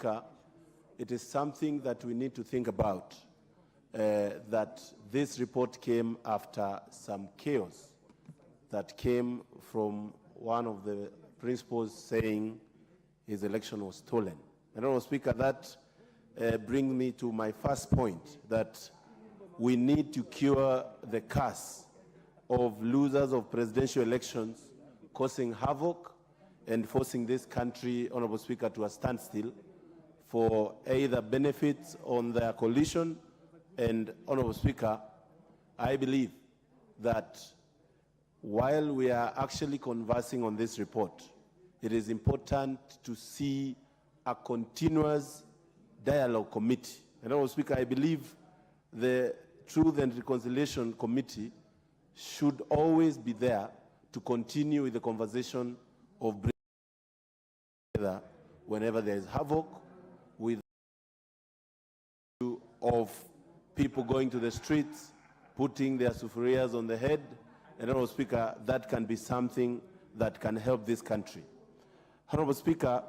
Speaker, it is something that we need to think about, that this report came after some chaos that came from one of the principals saying his election was stolen. And Honorable Speaker, that brings me to my first point, that we need to cure the curse of losers of presidential elections causing havoc and forcing this country, Honorable Speaker, to a standstill for either benefits on their coalition. And Honorable Speaker, I believe that while we are actually conversing on this report, it is important to see a continuous dialogue committee. And Honorable Speaker, I believe the Truth and Reconciliation Committee should always be there to continue with the conversation of bringing together whenever there is havoc, with the issue of people going to the streets, putting their sufurias on the head. And Honorable Speaker, that can be something that can help this country. Honorable Speaker,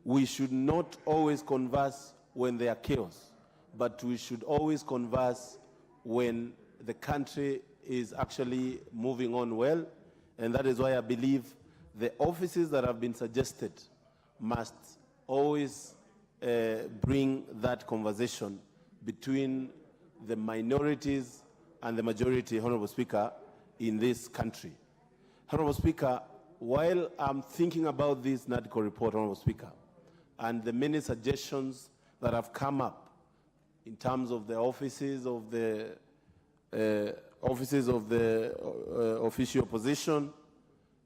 we should not always converse when there are chaos, but we should always converse when the country is actually moving on well. And that is why I believe the offices that have been suggested must always bring that conversation between the minorities and the majority, Honorable Speaker, in this country. Honorable Speaker, while I'm thinking about this NADCO report, Honorable Speaker, and the many suggestions that have come up in terms of the offices of the official opposition,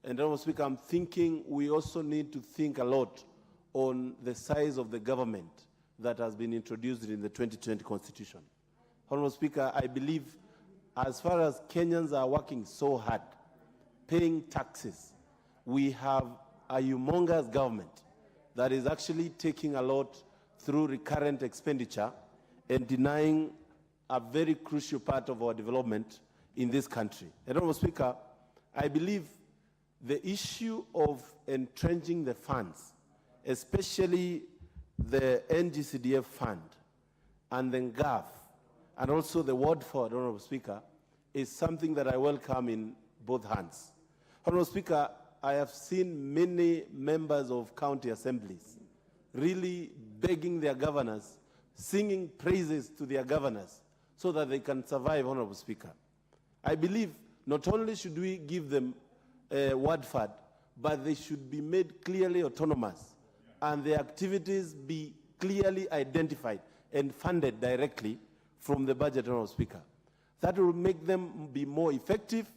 and Honorable Speaker, I'm thinking we also need to think a lot on the size of the government that has been introduced in the 2020 Constitution. Honorable Speaker, I believe as far as Kenyans are working so hard, paying taxes, we have a humongous government that is actually taking a lot through recurrent expenditure and denying a very crucial part of our development in this country. And Honorable Speaker, I believe the issue of entrenching the funds, especially the NGCDF fund and the GAF, and also the word for it, Honorable Speaker, is something that I welcome in both hands. Honorable Speaker, I have seen many members of county assemblies really begging their governors, singing praises to their governors so that they can survive, Honorable Speaker. I believe not only should we give them a word fund, but they should be made clearly autonomous and their activities be clearly identified and funded directly from the budget, Honorable Speaker. That will make them be more effective,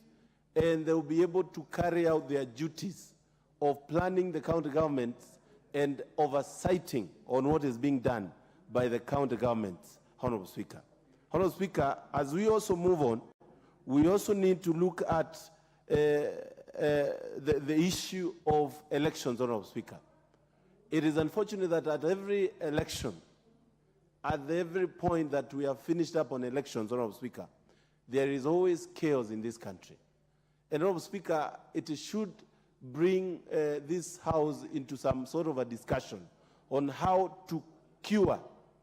and they will be able to carry out their duties of planning the county governments and oversighting on what is being done by the county governments, Honorable Speaker. Honorable Speaker, as we also move on, we also need to look at the issue of elections, Honorable Speaker. It is unfortunate that at every election, at every point that we have finished up on elections, Honorable Speaker, there is always chaos in this country. And Honorable Speaker, it should bring this House into some sort of a discussion on how to cure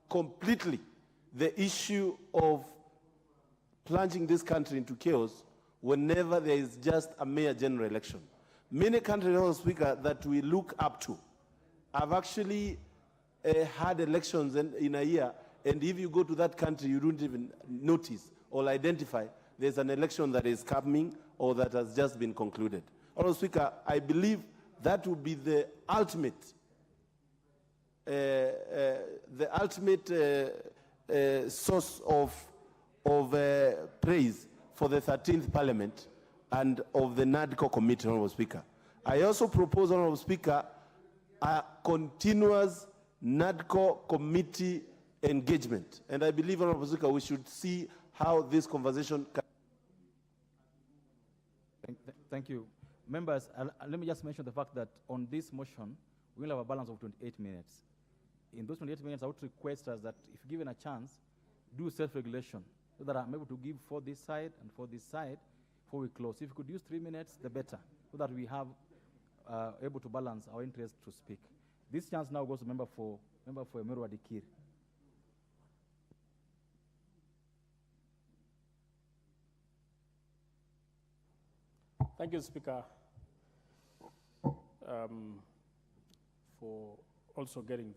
completely the issue of plunging this country into chaos whenever there is just a mere general election. Many countries, Honorable Speaker, that we look up to have actually had elections in a year, and if you go to that country, you don't even notice or identify there's an election that is coming or that has just been concluded. Honorable Speaker, I believe that would be the ultimate source of praise for the 13th Parliament and of the NADCO committee, Honorable Speaker. I also propose, Honorable Speaker, a continuous NADCO committee engagement. And I believe, Honorable Speaker, we should see how this conversation can. Thank you. Members, let me just mention the fact that on this motion, we will have a balance of 28 minutes. In those 28 minutes, I would request us that if given a chance, do self-regulation so that I'm able to give for this side and for this side before we close. If you could use 3 minutes, the better, so that we have able to balance our interest to speak. This chance now goes to member for Emeru Adikir. Thank you, Speaker, for also getting